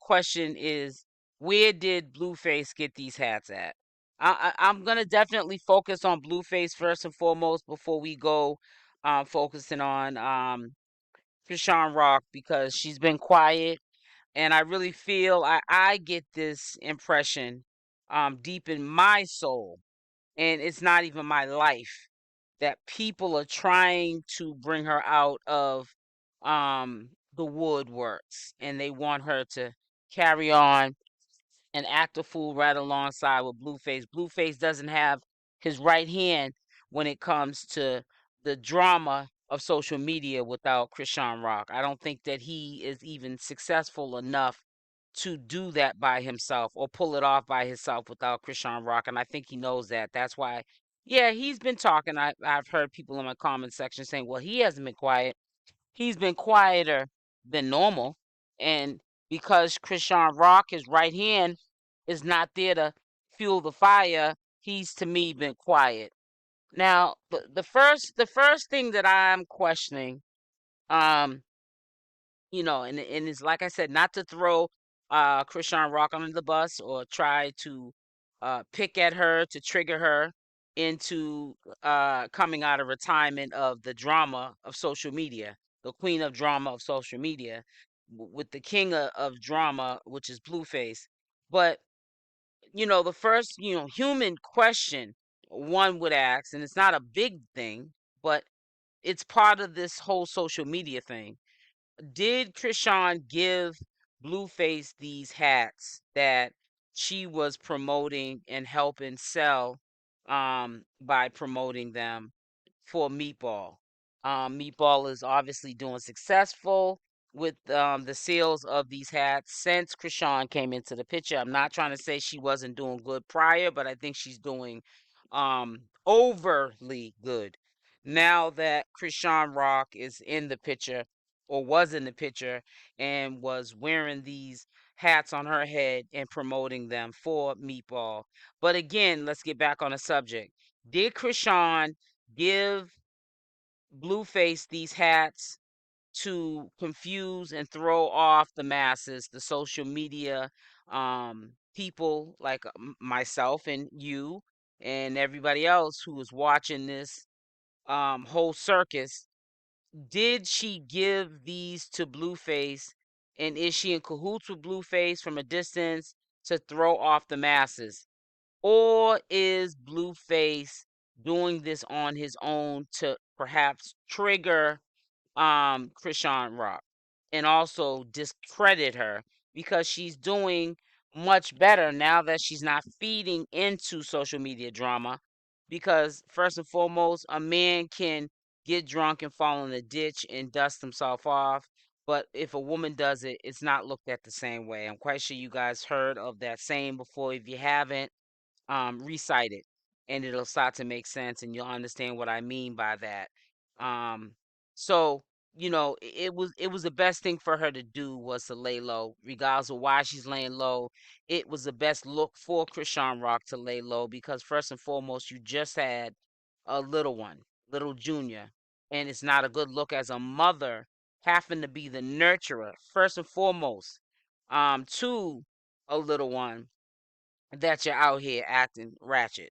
question is, where did Blueface get these hats at? I'm gonna definitely focus on Blueface first and foremost before we go focusing on Chrisean Rock, because she's been quiet, and I really feel I get this impression deep in my soul, and it's not even my life, that people are trying to bring her out of the woodworks, and they want her to carry on and act a fool right alongside with Blueface. Blueface doesn't have his right hand when it comes to the drama of social media without Chrisean Rock. I don't think that he is even successful enough to do that by himself or pull it off by himself without Chrisean Rock. And I think he knows that. That's why, yeah, he's been talking. I've heard people in my comment section saying, well, he hasn't been quiet. He's been quieter than normal. And because Chrisean Rock, his right hand, is not there to fuel the fire, he's to me been quiet. Now, the first thing that I'm questioning, um, and it's like I said, not to throw Chrisean Rock under the bus or try to pick at her to trigger her into coming out of retirement of the drama of social media, the queen of drama of social media, with the king of drama, which is Blueface. But the first human question one would ask, and it's not a big thing, but it's part of this whole social media thing. Did Chrisean give Blueface these hats that she was promoting and helping sell by promoting them for Meatball? Meatball is obviously doing successful with the sales of these hats since Chrisean came into the picture. I'm not trying to say she wasn't doing good prior, but I think she's doing overly good now that Chrisean Rock is in the picture, or was in the picture, and was wearing these hats on her head and promoting them for Meatball. But again, let's get back on the subject. Did Chrisean give Blueface these hats to confuse and throw off the masses, the social media people like myself and you and everybody else who was watching this whole circus? Did she give these to Blueface, and is she in cahoots with Blueface from a distance to throw off the masses? Or is Blueface doing this on his own to perhaps trigger Chrisean Rock and also discredit her, because she's doing much better now that she's not feeding into social media drama? Because first and foremost, a man can get drunk and fall in a ditch and dust himself off, but if a woman does it, it's not looked at the same way. I'm quite sure you guys heard of that saying before. If you haven't, recite it, and it'll start to make sense, and you'll understand what I mean by that. Um, so it was the best thing for her to do, was to lay low, regardless of why she's laying low. It was the best look for Chrisean Rock to lay low, because first and foremost, you just had a little one, little Junior, and it's not a good look as a mother having to be the nurturer first and foremost, to a little one, that you're out here acting ratchet.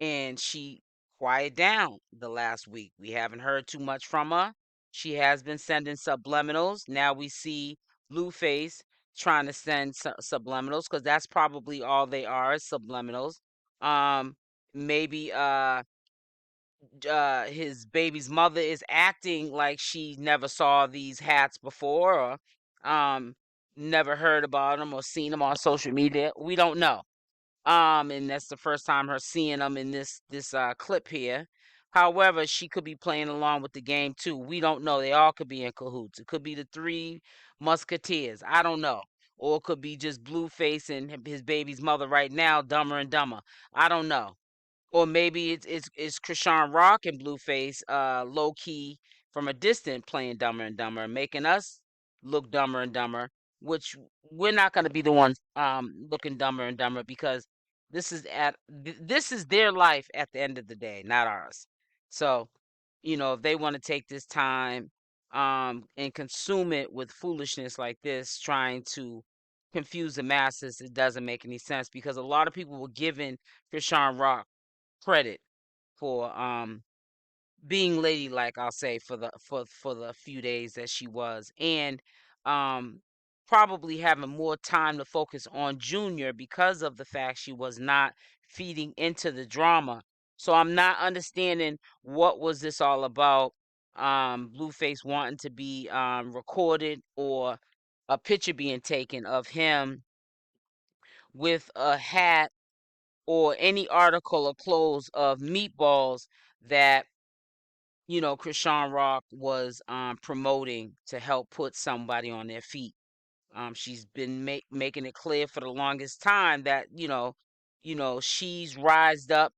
And she quieted down the last week. We haven't heard too much from her. She has been sending subliminals. Now we see Blueface trying to send subliminals, because that's probably all they are, is subliminals. Maybe his baby's mother is acting like she never saw these hats before, or never heard about them or seen them on social media. We don't know. And that's the first time her seeing them in this clip here. However, she could be playing along with the game too. We don't know. They all could be in cahoots. It could be the three musketeers. I don't know. Or it could be just Blueface and his baby's mother right now, Dumber and Dumber. I don't know. Or maybe it's Chrisean Rock and Blueface, low key from a distant, playing Dumber and Dumber, making us look dumber and dumber, which we're not going to be the ones looking dumber and dumber, because this is their life at the end of the day, not ours. So, if they want to take this time and consume it with foolishness like this, trying to confuse the masses, it doesn't make any sense, because a lot of people were giving Chrisean Rock credit for being ladylike, I'll say, for the few days that she was, and um probably having more time to focus on Junior because of the fact she was not feeding into the drama. So I'm not understanding what was this all about. Blueface wanting to be recorded, or a picture being taken of him with a hat or any article or clothes of meatballs that Chrisean Rock was promoting to help put somebody on their feet. She's been making it clear for the longest time that she's rised up,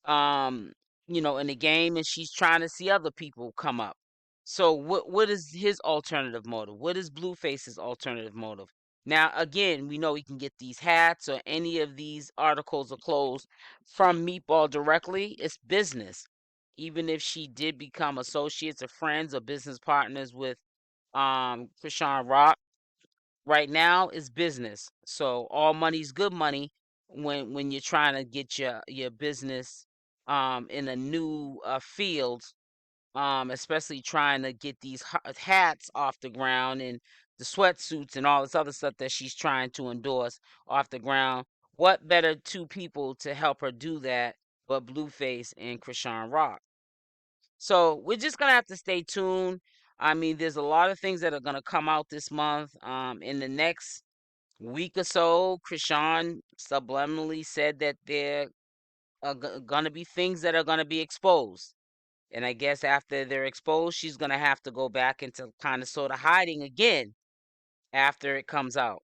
um, in the game, and she's trying to see other people come up. So what is his alternative motive? What is Blueface's alternative motive? Now, again, we know he can get these hats or any of these articles of clothes from Meatball directly. It's business. Even if she did become associates or friends or business partners with Chrisean Rock, right now is business. So all money's good money when you're trying to get your business in a new field, especially trying to get these hats off the ground, and the sweatsuits and all this other stuff that she's trying to endorse off the ground. What better two people to help her do that but Blueface and Chrisean Rock? So we're just gonna have to stay tuned. I mean, there's a lot of things that are gonna come out this month. In the next week or so, Chrisean subliminally said that there are gonna be things that are gonna be exposed. And I guess after they're exposed, she's gonna have to go back into kind of sort of hiding again after it comes out.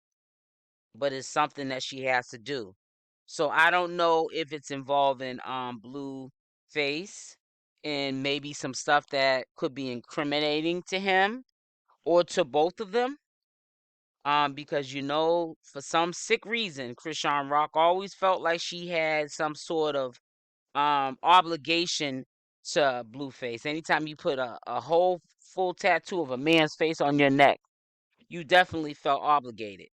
But it's something that she has to do. So I don't know if it's involving Blueface and maybe some stuff that could be incriminating to him or to both of them. Because for some sick reason, Chrisean Rock always felt like she had some sort of obligation to Blueface. Anytime you put a whole full tattoo of a man's face on your neck, you definitely felt obligated.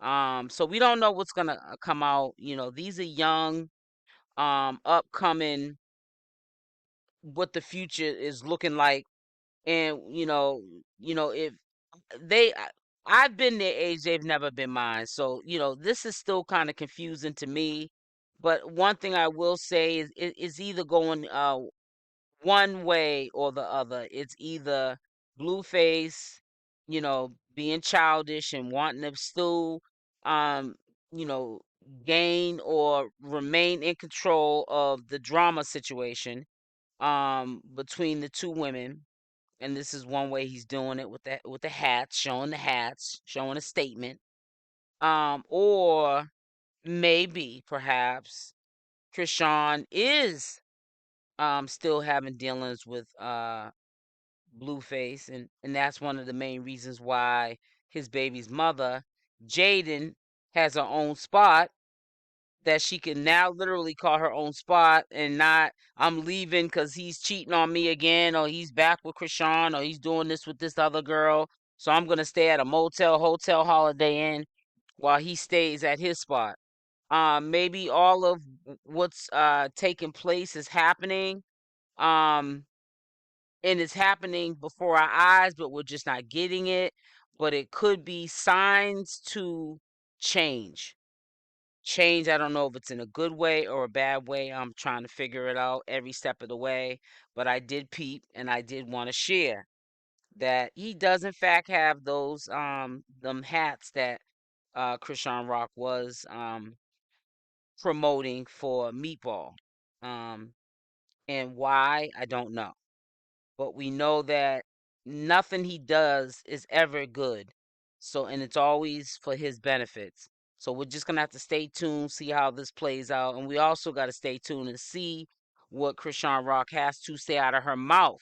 So we don't know what's gonna come out. These are young, upcoming, what the future is looking like, and if they, I've been their age, they've never been mine. So this is still kind of confusing to me. But one thing I will say is it's either going one way or the other. It's either Blueface, being childish and wanting to still, um, you know, gain or remain in control of the drama situation, between the two women. And this is one way he's doing it with the hats, showing a statement. Or maybe perhaps Chrisean is still having dealings with Blueface, and that's one of the main reasons why his baby's mother, Jaidyn, has her own spot that she can now literally call her own spot, and not, I'm leaving because he's cheating on me again, or he's back with Chrisean, or he's doing this with this other girl, so I'm gonna stay at a motel, hotel, Holiday Inn while he stays at his spot. Maybe all of what's taking place is happening, um and it's happening before our eyes, but we're just not getting it. But it could be signs to change. Change, I don't know if it's in a good way or a bad way. I'm trying to figure it out every step of the way. But I did peep, and I did want to share that he does in fact have those them hats that Chrisean Rock was promoting for Meatball. Um and why, I don't know. But we know that nothing he does is ever good. So, and it's always for his benefits. So we're just gonna have to stay tuned, see how this plays out, and we also got to stay tuned and see what Chrisean Rock has to say out of her mouth,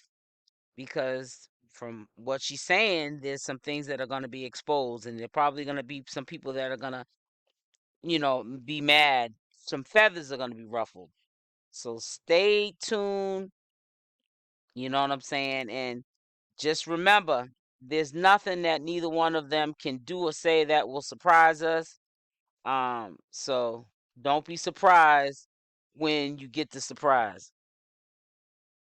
because from what she's saying, there's some things that are gonna be exposed, and there probably gonna be some people that are gonna, be mad. Some feathers are gonna be ruffled. So stay tuned. You know what I'm saying? And just remember there's nothing that neither one of them can do or say that will surprise us. So don't be surprised when you get the surprise.